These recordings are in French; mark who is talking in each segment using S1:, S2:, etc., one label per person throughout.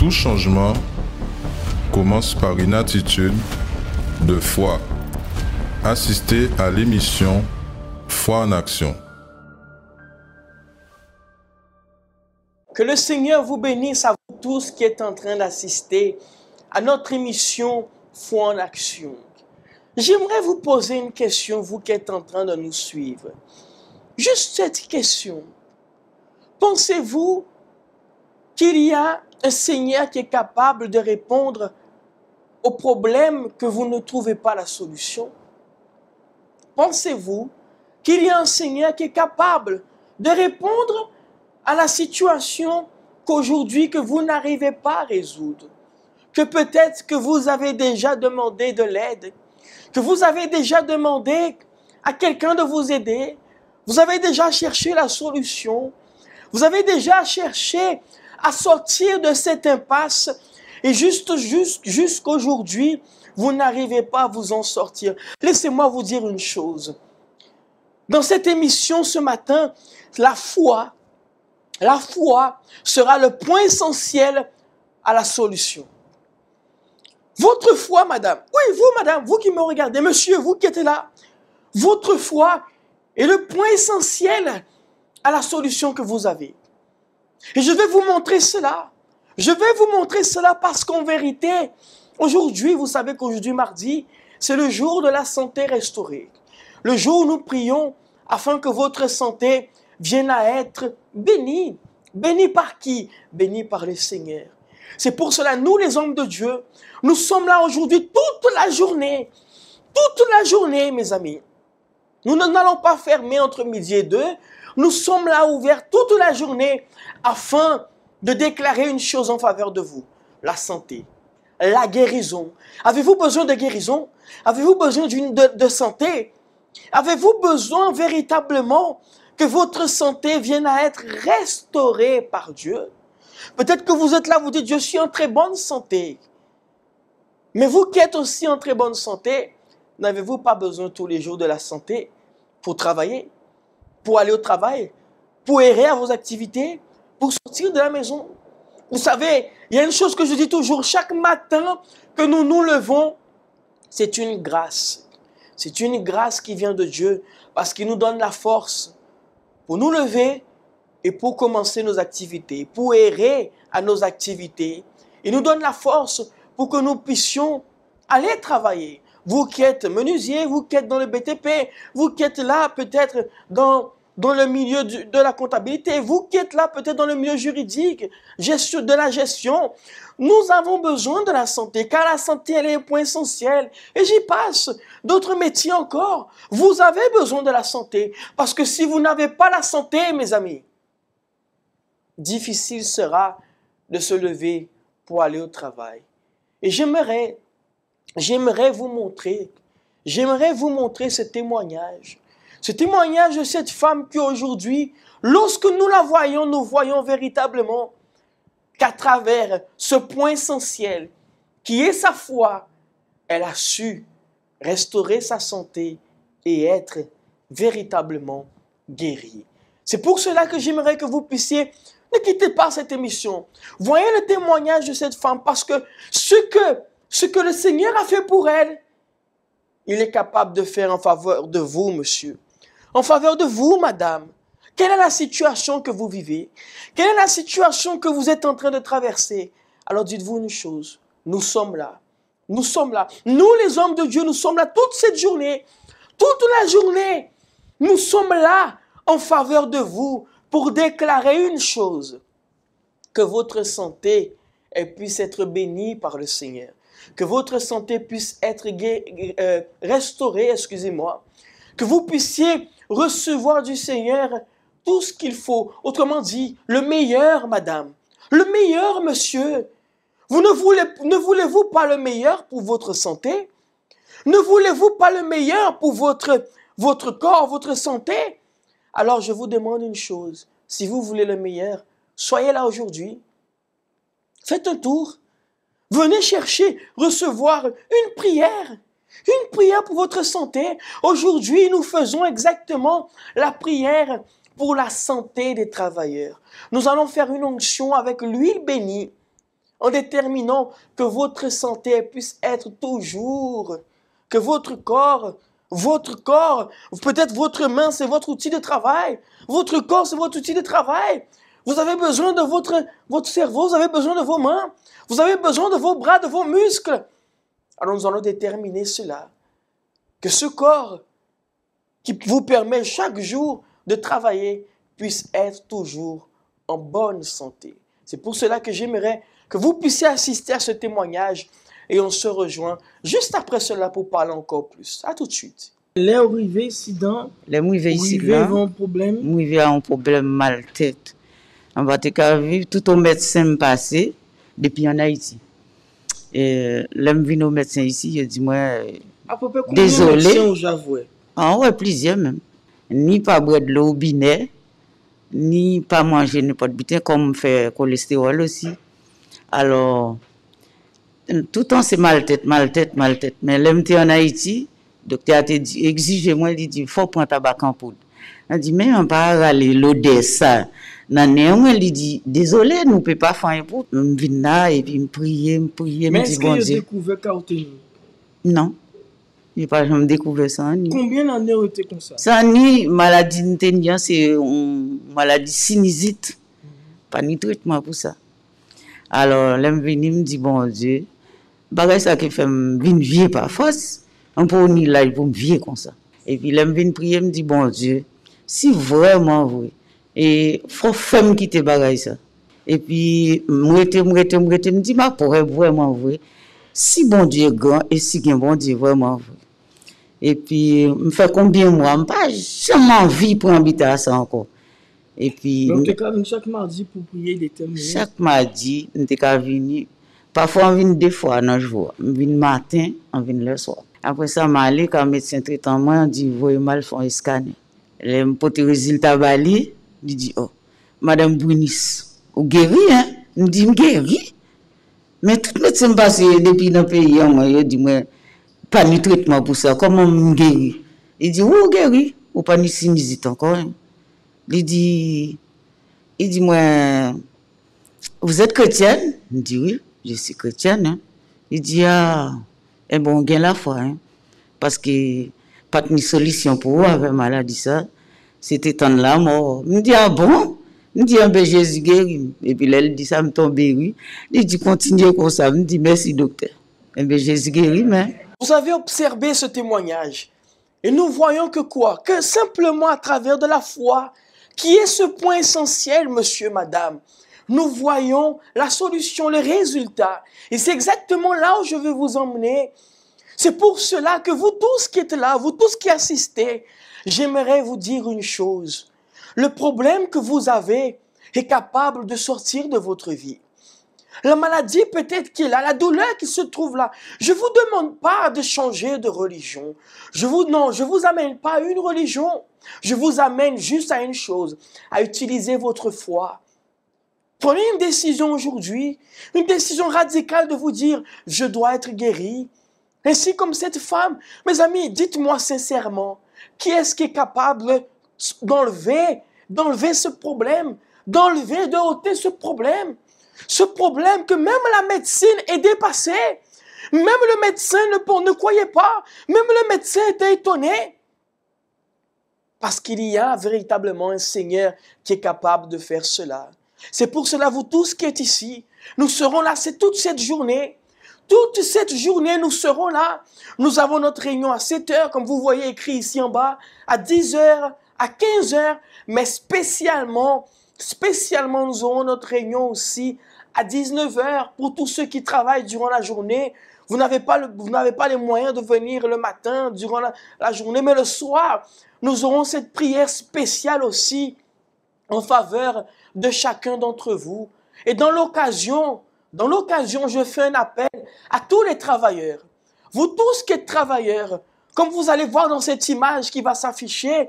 S1: Tout changement commence par une attitude de foi. Assistez à l'émission Foi en action.
S2: Que le Seigneur vous bénisse à vous tous qui êtes en train d'assister à notre émission Foi en action. J'aimerais vous poser une question, vous qui êtes en train de nous suivre. Juste cette question. Pensez-vous qu'il y a un Seigneur qui est capable de répondre aux problèmes que vous ne trouvez pas la solution? Pensez-vous qu'il y a un Seigneur qui est capable de répondre à la situation qu'aujourd'hui que vous n'arrivez pas à résoudre? Que peut-être que vous avez déjà demandé de l'aide, que vous avez déjà demandé à quelqu'un de vous aider, vous avez déjà cherché la solution, vous avez déjà cherché à sortir de cette impasse et jusqu'aujourd'hui, vous n'arrivez pas à vous en sortir. Laissez-moi vous dire une chose. Dans cette émission ce matin, la foi sera le point essentiel à la solution. Votre foi, madame, oui, vous, madame, vous qui me regardez, monsieur, vous qui êtes là, votre foi est le point essentiel à la solution que vous avez. Et je vais vous montrer cela. Je vais vous montrer cela parce qu'en vérité, aujourd'hui, vous savez qu'aujourd'hui, mardi, c'est le jour de la santé restaurée. Le jour où nous prions afin que votre santé vienne à être bénie. Bénie par qui? Bénie par le Seigneur. C'est pour cela, nous les hommes de Dieu, nous sommes là aujourd'hui toute la journée. Toute la journée, mes amis. Nous n'allons pas fermer entre midi et 2. Nous sommes là ouverts toute la journée afin de déclarer une chose en faveur de vous. La santé, la guérison. Avez-vous besoin de guérison? Avez-vous besoin de santé? Avez-vous besoin véritablement que votre santé vienne à être restaurée par Dieu? Peut-être que vous êtes là, vous dites, je suis en très bonne santé. Mais vous qui êtes aussi en très bonne santé, n'avez-vous pas besoin tous les jours de la santé pour travailler, pour aller au travail, pour errer à vos activités, pour sortir de la maison? Vous savez, il y a une chose que je dis toujours, chaque matin que nous nous levons, c'est une grâce. C'est une grâce qui vient de Dieu parce qu'il nous donne la force pour nous lever et pour commencer nos activités, pour errer à nos activités. Il nous donne la force pour que nous puissions aller travailler. Vous qui êtes menuisier, vous qui êtes dans le BTP, vous qui êtes là peut-être dans le milieu de la comptabilité, vous qui êtes là peut-être dans le milieu juridique, de la gestion, nous avons besoin de la santé, car la santé, elle est un point essentiel. Et j'y passe. D'autres métiers encore. Vous avez besoin de la santé, parce que si vous n'avez pas la santé, mes amis, difficile sera de se lever pour aller au travail. Et j'aimerais vous montrer ce témoignage. Ce témoignage de cette femme qui aujourd'hui, lorsque nous la voyons, nous voyons véritablement qu'à travers ce point essentiel, qui est sa foi, elle a su restaurer sa santé et être véritablement guérie. C'est pour cela que j'aimerais que vous puissiez, ne quittez pas cette émission. Voyez le témoignage de cette femme parce que ce que le Seigneur a fait pour elle, il est capable de faire en faveur de vous, monsieur. En faveur de vous, madame. Quelle est la situation que vous vivez? Quelle est la situation que vous êtes en train de traverser? Alors dites-vous une chose, nous sommes là. Nous sommes là. Nous, les hommes de Dieu, nous sommes là toute cette journée. Toute la journée. Nous sommes là en faveur de vous pour déclarer une chose. Que votre santé puisse être bénie par le Seigneur. Que votre santé puisse être restaurée, excusez-moi. Que vous puissiez recevoir du Seigneur tout ce qu'il faut. Autrement dit, le meilleur, madame. Le meilleur, monsieur. Ne voulez-vous pas le meilleur pour votre santé? Ne voulez-vous pas le meilleur pour votre corps, votre santé? Alors je vous demande une chose. Si vous voulez le meilleur, soyez là aujourd'hui. Faites un tour. Venez chercher, recevoir une prière. Une prière pour votre santé. Aujourd'hui, nous faisons exactement la prière pour la santé des travailleurs. Nous allons faire une onction avec l'huile bénie. en déterminant que votre santé puisse être toujours, que votre corps, peut-être votre main, c'est votre outil de travail, votre corps, c'est votre outil de travail. Vous avez besoin de votre cerveau, vous avez besoin de vos mains, vous avez besoin de vos bras, de vos muscles. Alors nous allons déterminer cela, que ce corps qui vous permet chaque jour de travailler puisse être toujours en bonne santé. C'est pour cela que j'aimerais que vous puissiez assister à ce témoignage et on se rejoint juste après cela pour parler encore plus. À tout de suite.
S3: Les arrivés ici dans,
S4: les arrivés ici
S3: là, ont un problème.
S4: Arrivés a un problème mal tête. On va te vivre tout au médecin passé depuis en Haïti. Et l'homme vient au médecin ici, il dit moi
S3: à peu près combien
S4: désolé.
S3: Ah
S4: ouais, plusieurs même. Ni pas boire de l'eau binet, ni pas manger n'importe butin comme fait cholestérol aussi. Alors tout le temps c'est mal tête. Mais l'homme en Haïti, le docteur a dit exigez-moi, il dit faut prendre tabac en poudre. On dit mais on pas aller l'odeur ça. Il dit désolé, nous ne pouvons pas faire pour. Je viens là et puis me prier,
S3: mais est-ce que vous avez découvert Carotène?
S4: Non. Je n'ai pas jamais découvert ça.
S3: Combien d'années ont été comme ça?
S4: Ça, ni maladie n'était, c'est une maladie sinusite. Pas ni traitement pour ça. Alors, l'homme venu me dit, bon Dieu, bagay ça qui fait me vivre par force, on peut ni là pour me vivre comme ça. Et puis, l'homme venu prier, me dit, bon Dieu, si vraiment vrai, et faut faire me quitter bagay ça. Et puis, me dit, ma pourrait vraiment vrai. Si bon Dieu est grand et si bon Dieu vraiment vrai. Et puis, me fait combien de mois, je n'ai pas jamais envie pour habiter à ça encore. Et puis,
S3: donc, tu es chaque mardi pour prier déterminé?
S4: Chaque mardi, je suis venu. Parfois, on vient 2 fois dans le jour. On vient le matin, on vient le soir. Après ça, je suis allé quand le médecin traitant moi, on dit, voyez mal, font un scanner. Les potes résultats bali, il dit, oh, Madame Brunis, vous guéri, hein? Je dis, guéri. Mais tout le médecin passe depuis dans le pays, il dit, moi, pas de traitement pour ça, comment je guéris? Il dit, vous guéri, ou pas de sinusite encore. Hein? Il dit, moi, vous êtes chrétienne? Je dis, oui, je suis chrétienne. Hein? Il dit, ah, eh bon, on gagne la foi, hein? Parce que pas de solution pour vous avec maladie ça. C'était tant la mort. Je dis, ah bon? Je dis, ah ben Jésus guéri. Et puis là, il dit, ça me tombe oui. Il dit, continuez comme ça. Je dis, merci docteur. Eh ben Jésus guéri, mais...
S2: Vous avez observé ce témoignage. Et nous voyons que quoi? Que simplement à travers de la foi, qui est ce point essentiel, monsieur, madame, nous voyons la solution, le résultat. Et c'est exactement là où je veux vous emmener. C'est pour cela que vous tous qui êtes là, vous tous qui assistez, j'aimerais vous dire une chose. Le problème que vous avez est capable de sortir de votre vie. La maladie peut-être qui est là, la douleur qui se trouve là. Je ne vous demande pas de changer de religion. Je vous amène pas à une religion. Je vous amène juste à une chose, à utiliser votre foi. Prenez une décision aujourd'hui, une décision radicale de vous dire, je dois être guéri. Ainsi comme cette femme, mes amis, dites-moi sincèrement, qui est-ce qui est capable d'enlever ce problème, de ôter ce problème? Ce problème que même la médecine est dépassée. Même le médecin ne croyait pas. Même le médecin était étonné. Parce qu'il y a véritablement un Seigneur qui est capable de faire cela. C'est pour cela, vous tous qui êtes ici, nous serons là, c'est toute cette journée. Toute cette journée, nous serons là. Nous avons notre réunion à 7 heures, comme vous voyez écrit ici en bas, à 10 heures, à 15 heures, mais spécialement, nous aurons notre réunion aussi à 19 heures pour tous ceux qui travaillent durant la journée. Vous n'avez pas les moyens de venir le matin, durant la journée, mais le soir, nous aurons cette prière spéciale aussi en faveur de chacun d'entre vous. Et dans l'occasion, je fais un appel à tous les travailleurs. Vous tous qui êtes travailleurs, comme vous allez voir dans cette image qui va s'afficher,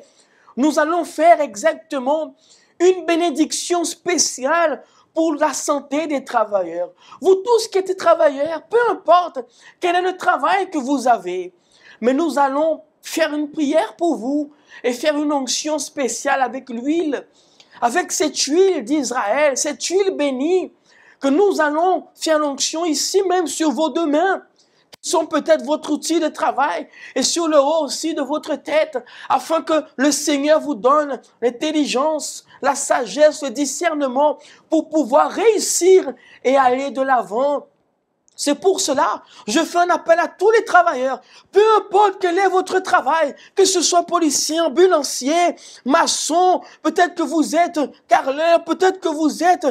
S2: nous allons faire exactement une bénédiction spéciale pour la santé des travailleurs. Vous tous qui êtes travailleurs, peu importe quel est le travail que vous avez, mais nous allons faire une prière pour vous et faire une onction spéciale avec l'huile, avec cette huile d'Israël, cette huile bénie que nous allons faire l'onction ici même sur vos deux mains, qui sont peut-être votre outil de travail, et sur le haut aussi de votre tête, afin que le Seigneur vous donne l'intelligence, la sagesse, le discernement pour pouvoir réussir et aller de l'avant. C'est pour cela, je fais un appel à tous les travailleurs, peu importe quel est votre travail, que ce soit policier, ambulancier, maçon, peut-être que vous êtes carreleur, peut-être que vous êtes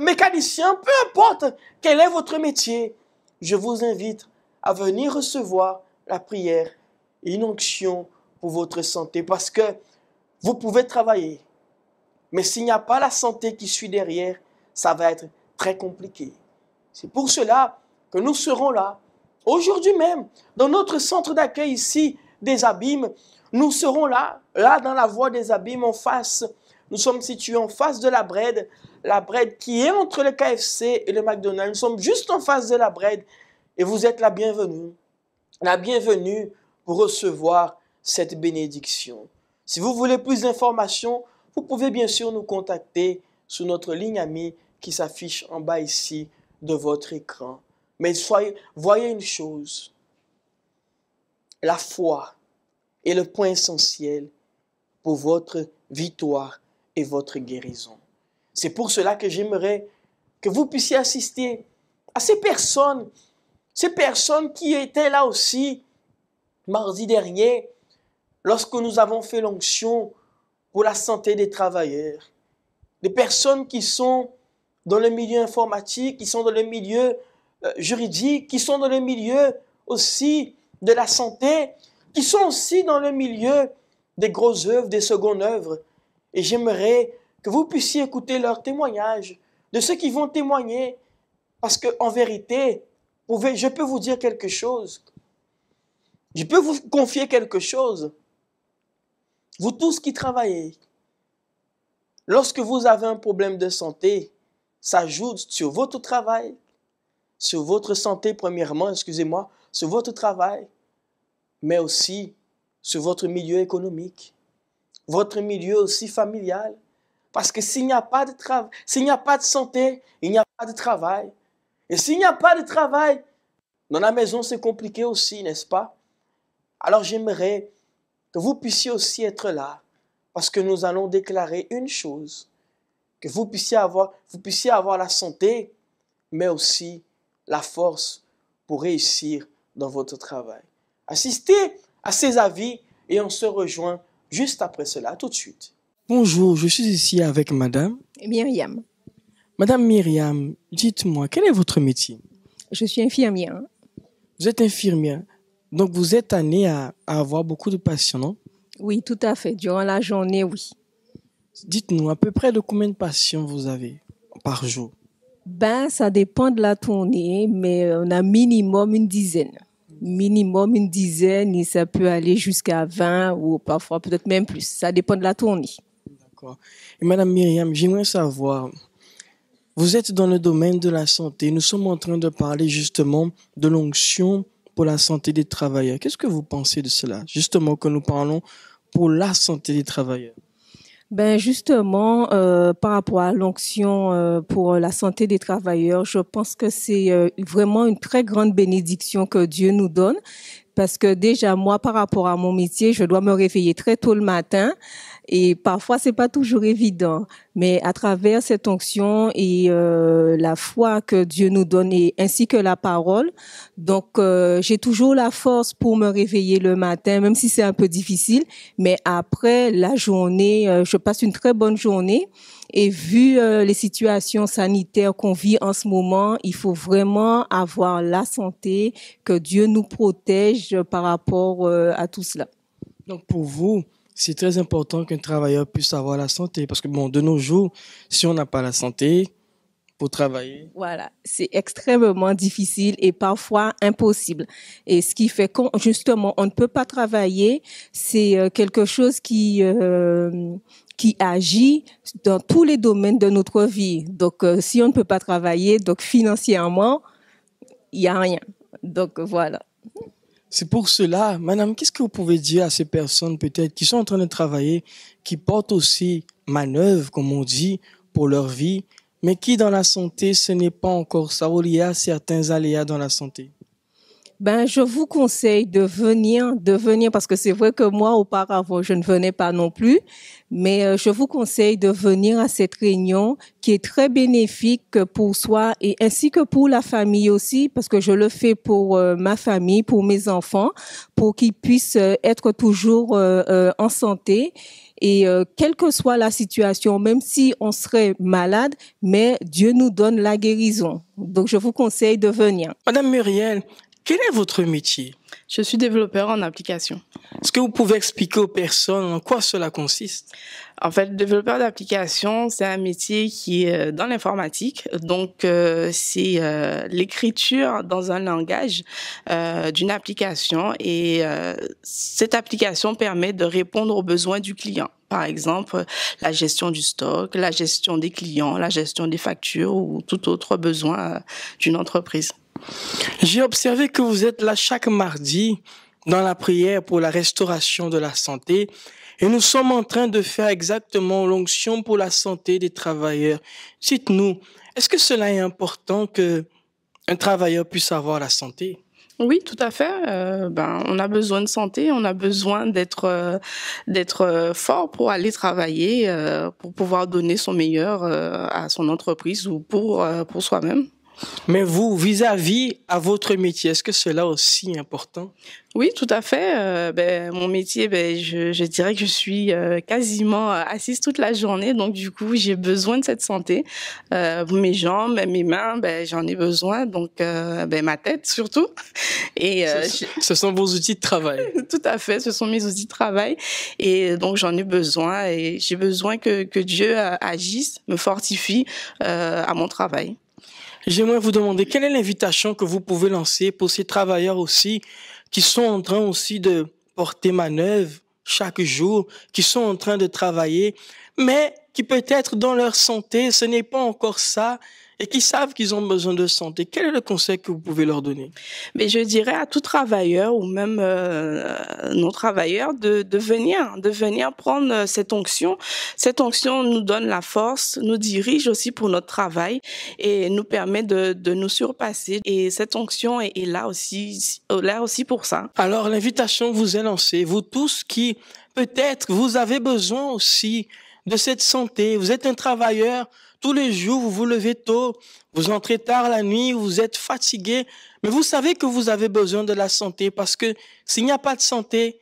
S2: mécanicien, peu importe quel est votre métier, je vous invite à venir recevoir la prière et une onction pour votre santé, parce que vous pouvez travailler, mais s'il n'y a pas la santé qui suit derrière, ça va être très compliqué. C'est pour cela que nous serons là, aujourd'hui même, dans notre centre d'accueil ici des Abîmes. Nous serons là dans la voie des Abîmes, en face. Nous sommes situés en face de la Bred qui est entre le KFC et le McDonald's. Nous sommes juste en face de la Bred et vous êtes la bienvenue pour recevoir cette bénédiction. Si vous voulez plus d'informations, vous pouvez bien sûr nous contacter sur notre ligne amie qui s'affiche en bas ici de votre écran. Mais voyez une chose, la foi est le point essentiel pour votre victoire et votre guérison. C'est pour cela que j'aimerais que vous puissiez assister à ces personnes qui étaient là aussi mardi dernier, lorsque nous avons fait l'onction pour la santé des travailleurs. Des personnes qui sont dans le milieu informatique, qui sont dans le milieu juridique, qui sont dans le milieu aussi de la santé, qui sont aussi dans le milieu des grosses œuvres, des secondes œuvres. Et j'aimerais que vous puissiez écouter leurs témoignages, de ceux qui vont témoigner, parce qu'en vérité, je peux vous dire quelque chose. Je peux vous confier quelque chose. Vous tous qui travaillez, lorsque vous avez un problème de santé, ça joue sur votre travail, sur votre santé premièrement, sur votre travail, mais aussi sur votre milieu économique, votre milieu aussi familial. Parce que s'il n'y a pas de travail, s'il n'y a pas de santé, il n'y a pas de travail. Et s'il n'y a pas de travail, dans la maison c'est compliqué aussi, n'est-ce pas? Alors j'aimerais que vous puissiez aussi être là, parce que nous allons déclarer une chose, que vous puissiez avoir la santé, mais aussi la force pour réussir dans votre travail. Assistez à ces avis et on se rejoint juste après cela, tout de suite.
S3: Bonjour, je suis ici avec Madame
S5: Myriam.
S3: Madame Myriam, dites-moi, quel est votre métier?
S5: Je suis infirmière.
S3: Vous êtes infirmière, donc vous êtes amenée à avoir beaucoup de patients, non?
S5: Oui, tout à fait. Durant la journée, oui.
S3: Dites-nous, à peu près de combien de patients vous avez par jour?
S5: Ça dépend de la tournée, mais on a minimum une dizaine. Minimum une dizaine, et ça peut aller jusqu'à 20 ou parfois peut-être même plus. Ça dépend de la tournée.
S3: D'accord. Et Madame Myriam, j'aimerais savoir, vous êtes dans le domaine de la santé. Nous sommes en train de parler justement de l'onction pour la santé des travailleurs. Qu'est-ce que vous pensez de cela? Justement, que nous parlons pour la santé des travailleurs.
S5: Justement, par rapport à l'onction pour la santé des travailleurs, je pense que c'est vraiment une très grande bénédiction que Dieu nous donne. Parce que déjà, moi, par rapport à mon métier, je dois me réveiller très tôt le matin. Et parfois, c'est pas toujours évident. Mais à travers cette onction et la foi que Dieu nous donne, et ainsi que la parole, donc j'ai toujours la force pour me réveiller le matin, même si c'est un peu difficile. Mais après la journée, je passe une très bonne journée. Et vu les situations sanitaires qu'on vit en ce moment, il faut vraiment avoir la santé, que Dieu nous protège par rapport à tout cela.
S3: Donc pour vous, c'est très important qu'un travailleur puisse avoir la santé. Parce que de nos jours, si on n'a pas la santé pour travailler...
S5: Voilà, c'est extrêmement difficile et parfois impossible. Et ce qui fait justement, on ne peut pas travailler, c'est quelque chose qui agit dans tous les domaines de notre vie. Donc, si on ne peut pas travailler, donc financièrement, il n'y a rien. Donc, voilà.
S3: C'est pour cela, madame, qu'est-ce que vous pouvez dire à ces personnes peut-être qui sont en train de travailler, qui portent aussi manœuvre, comme on dit, pour leur vie, mais qui dans la santé, ce n'est pas encore ça, ou il y a certains aléas dans la santé?
S5: Ben, je vous conseille de venir, parce que c'est vrai que moi, auparavant, je ne venais pas non plus, mais je vous conseille de venir à cette réunion qui est très bénéfique pour soi et ainsi que pour la famille aussi, parce que je le fais pour ma famille, pour mes enfants, pour qu'ils puissent être toujours en santé. Et quelle que soit la situation, même si on serait malade, mais Dieu nous donne la guérison. Donc, je vous conseille de venir.
S3: Madame Muriel, quel est votre métier?
S6: Je suis développeur en application.
S3: Est-ce que vous pouvez expliquer aux personnes en quoi cela consiste?
S6: En fait, développeur d'application, c'est un métier qui est dans l'informatique. Donc, c'est l'écriture dans un langage d'une application. Et cette application permet de répondre aux besoins du client. Par exemple, la gestion du stock, la gestion des clients, la gestion des factures ou tout autre besoin d'une entreprise.
S3: J'ai observé que vous êtes là chaque mardi dans la prière pour la restauration de la santé et nous sommes en train de faire exactement l'onction pour la santé des travailleurs. Dites-nous, est-ce que cela est important que un travailleur puisse avoir la santé?
S6: Oui, tout à fait. On a besoin de santé, on a besoin d'être fort pour aller travailler, pour pouvoir donner son meilleur à son entreprise ou pour soi-même.
S3: Mais vous, vis-à-vis à votre métier, est-ce que cela est aussi important?
S6: Oui, tout à fait. Mon métier, je dirais que je suis quasiment assise toute la journée. Donc, du coup, j'ai besoin de cette santé. Mes jambes, mes mains, j'en ai besoin. Donc, ma tête surtout. Et
S3: ce sont vos outils de travail.
S6: Tout à fait, ce sont mes outils de travail. Et donc, j'en ai besoin. Et j'ai besoin que Dieu agisse, me fortifie à mon travail.
S3: J'aimerais vous demander quelle est l'invitation que vous pouvez lancer pour ces travailleurs aussi qui sont en train aussi de porter manœuvre chaque jour, qui sont en train de travailler, mais qui peut-être dans leur santé, ce n'est pas encore ça, et qui savent qu'ils ont besoin de santé. Quel est le conseil que vous pouvez leur donner?
S6: Mais je dirais à tout travailleur ou même non-travailleur de venir prendre cette onction. Cette onction nous donne la force, nous dirige aussi pour notre travail et nous permet de nous surpasser. Et cette onction est là aussi pour ça.
S3: Alors l'invitation vous est lancée, vous tous qui peut-être vous avez besoin aussi de cette santé. Vous êtes un travailleur, tous les jours vous vous levez tôt, vous entrez tard la nuit, vous êtes fatigué, mais vous savez que vous avez besoin de la santé parce que s'il n'y a pas de santé,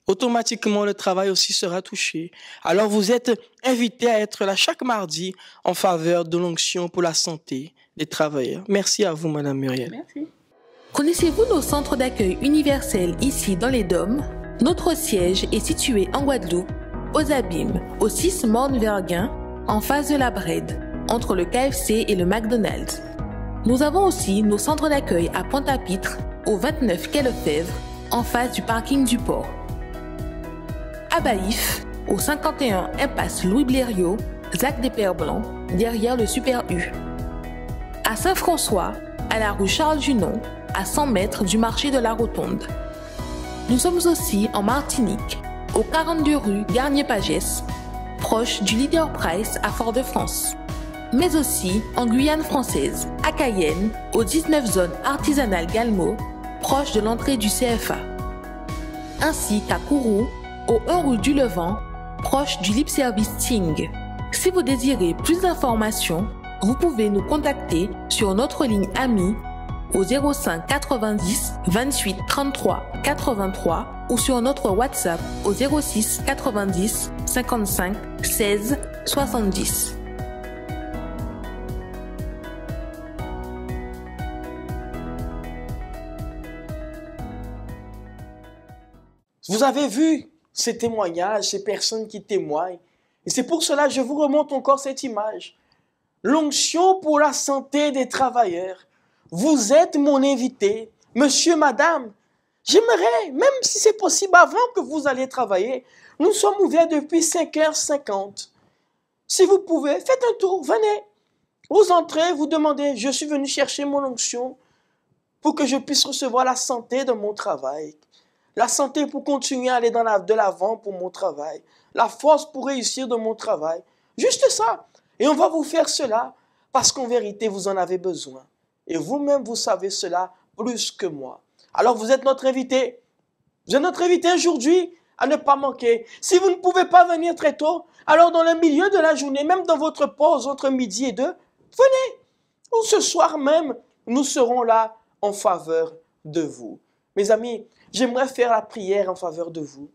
S3: automatiquement le travail aussi sera touché. Alors vous êtes invité à être là chaque mardi en faveur de l'onction pour la santé des travailleurs. Merci à vous, Madame Muriel.
S6: Merci.
S7: Connaissez-vous nos centres d'accueil universels ici dans les Dômes? Notre siège est situé en Guadeloupe, aux Abîmes, au 6 Morne-Verguin, en face de la Brède, entre le KFC et le McDonald's. Nous avons aussi nos centres d'accueil à Pointe-à-Pitre, au 29 quai Lefebvre, en face du parking du port. À Baïf, au 51 impasse Louis Blériot, Zac des Pères Blancs, derrière le Super U. À Saint-François, à la rue Charles-Junon, à 100 mètres du marché de la Rotonde. Nous sommes aussi en Martinique, au 42 rue Garnier-Pagès, proche du Leader Price à Fort-de-France. Mais aussi en Guyane française, à Cayenne, aux 19 zones artisanales Galmo, proche de l'entrée du CFA. Ainsi qu'à Kourou, au 1 rue du Levant, proche du Lip Service Ting. Si vous désirez plus d'informations, vous pouvez nous contacter sur notre ligne AMI au 05 90 28 33 83 ou sur notre WhatsApp au 06 90 55 16 70.
S2: Vous avez vu ces témoignages, ces personnes qui témoignent. Et c'est pour cela que je vous remonte encore cette image. L'onction pour la santé des travailleurs. Vous êtes mon invité, monsieur, madame. J'aimerais, même si c'est possible, avant que vous alliez travailler, nous sommes ouverts depuis 5h50. Si vous pouvez, faites un tour, venez. Vous entrez, vous demandez, je suis venu chercher mon onction pour que je puisse recevoir la santé de mon travail. La santé pour continuer à aller de l'avant pour mon travail. La force pour réussir dans mon travail. Juste ça. Et on va vous faire cela Parce qu'en vérité, vous en avez besoin. Et vous-même, vous savez cela plus que moi. Alors, vous êtes notre invité. Vous êtes notre invité aujourd'hui à ne pas manquer. Si vous ne pouvez pas venir très tôt, alors dans le milieu de la journée, même dans votre pause entre midi et 2, venez. Ou ce soir même, nous serons là en faveur de vous. Mes amis, j'aimerais faire la prière en faveur de vous.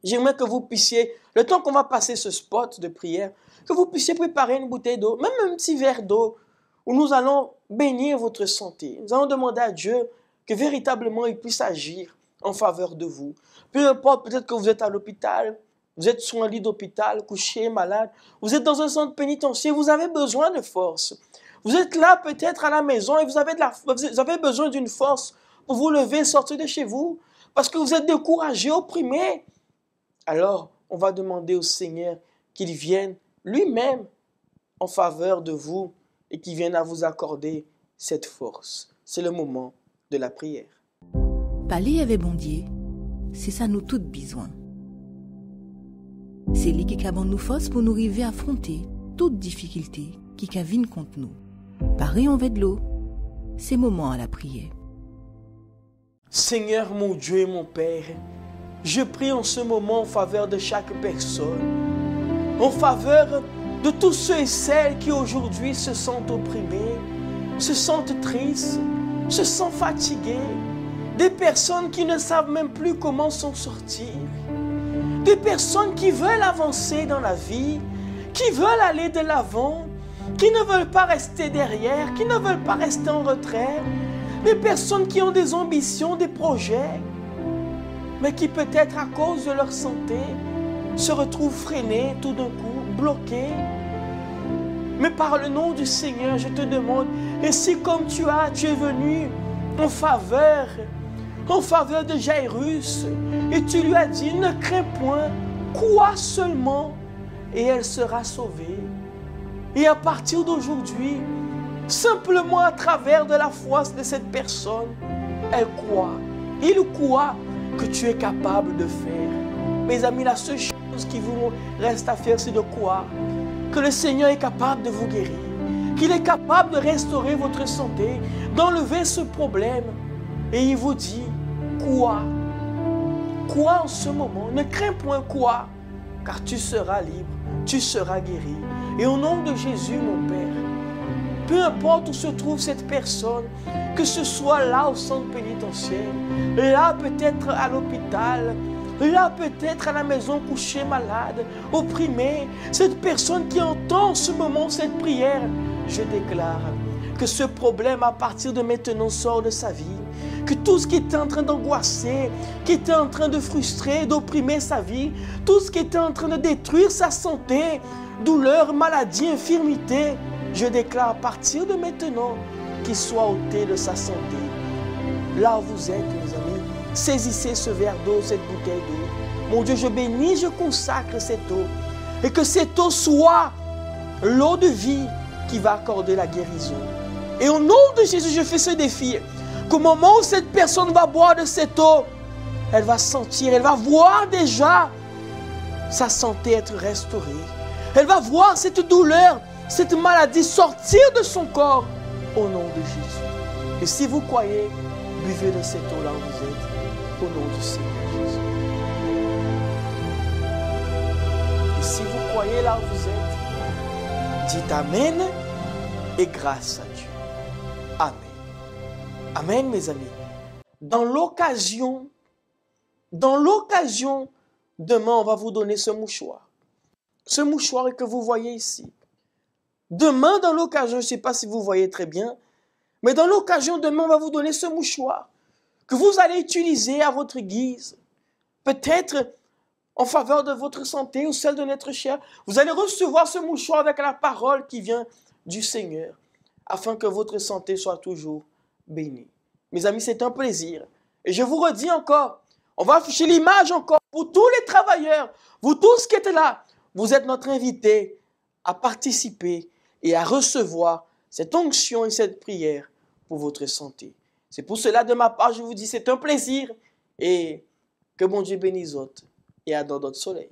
S2: J'aimerais que vous puissiez, le temps qu'on va passer ce spot de prière, que vous puissiez préparer une bouteille d'eau, même un petit verre d'eau, où nous allons bénir votre santé. Nous allons demander à Dieu que véritablement il puisse agir en faveur de vous. Peu importe, peut-être que vous êtes à l'hôpital, vous êtes sur un lit d'hôpital, couché, malade, vous êtes dans un centre pénitentiaire, vous avez besoin de force. Vous êtes là peut-être à la maison et vous avez besoin d'une force pour vous lever, sortir de chez vous, parce que vous êtes découragé, opprimé. Alors, on va demander au Seigneur qu'il vienne lui-même en faveur de vous et qu'il vienne à vous accorder cette force. C'est le moment de la prière.
S8: Parler avec bon Dieu, c'est ça nous toutes besoin. C'est lui qui a nous force pour nous arriver à affronter toute difficulté qui viennent contre nous. Pareil en de l'eau, c'est moment à la prière.
S2: Seigneur mon Dieu et mon Père, je prie en ce moment en faveur de chaque personne, en faveur de tous ceux et celles qui aujourd'hui se sentent opprimés, se sentent tristes, se sentent fatigués, des personnes qui ne savent même plus comment s'en sortir, des personnes qui veulent avancer dans la vie, qui veulent aller de l'avant, qui ne veulent pas rester derrière, qui ne veulent pas rester en retrait, des personnes qui ont des ambitions, des projets, mais qui peut-être à cause de leur santé se retrouvent freinés tout d'un coup, bloqués. Mais par le nom du Seigneur, je te demande, et si comme tu es venu en faveur de Jairus, et tu lui as dit, ne crains point, crois seulement, et elle sera sauvée. Et à partir d'aujourd'hui, simplement à travers de la foi de cette personne, elle croit, il croit que tu es capable de faire. Mes amis, la seule chose qui vous reste à faire, c'est de croire que le Seigneur est capable de vous guérir, qu'il est capable de restaurer votre santé, d'enlever ce problème. Et il vous dit, crois en ce moment, ne crains point, crois, car tu seras libre, tu seras guéri. Et au nom de Jésus, mon Père, peu importe où se trouve cette personne, que ce soit là au centre pénitentiaire, là peut-être à l'hôpital, là peut-être à la maison couchée malade, opprimée, cette personne qui entend en ce moment cette prière, je déclare que ce problème à partir de maintenant sort de sa vie, que tout ce qui était en train d'angoisser, qui était en train de frustrer, d'opprimer sa vie, tout ce qui était en train de détruire sa santé, douleur, maladie, infirmité, je déclare à partir de maintenant qu'il soit ôté de sa santé. Là où vous êtes, mes amis, saisissez ce verre d'eau, cette bouteille d'eau. Mon Dieu, je bénis, je consacre cette eau. Et que cette eau soit l'eau de vie qui va accorder la guérison. Et au nom de Jésus, je fais ce défi. Qu'au moment où cette personne va boire de cette eau, elle va sentir, elle va voir déjà sa santé être restaurée. Elle va voir cette douleur, cette maladie sortir de son corps au nom de Jésus. Et si vous croyez, buvez de cette eau là où vous êtes, au nom du Seigneur Jésus. Et si vous croyez là où vous êtes, dites Amen et grâce à Dieu. Amen. Amen, mes amis. Dans l'occasion, demain, on va vous donner ce mouchoir. Ce mouchoir que vous voyez ici. Demain, dans l'occasion, je ne sais pas si vous voyez très bien, mais dans l'occasion, demain, on va vous donner ce mouchoir que vous allez utiliser à votre guise. Peut-être en faveur de votre santé ou celle de notre chair. Vous allez recevoir ce mouchoir avec la parole qui vient du Seigneur, afin que votre santé soit toujours bénie. Mes amis, c'est un plaisir. Et je vous redis encore, on va afficher l'image encore pour tous les travailleurs, vous tous qui êtes là. Vous êtes notre invité à participer et à recevoir cette onction et cette prière pour votre santé. C'est pour cela, de ma part, je vous dis, c'est un plaisir et que bon Dieu bénisse autres et adore notre soleil.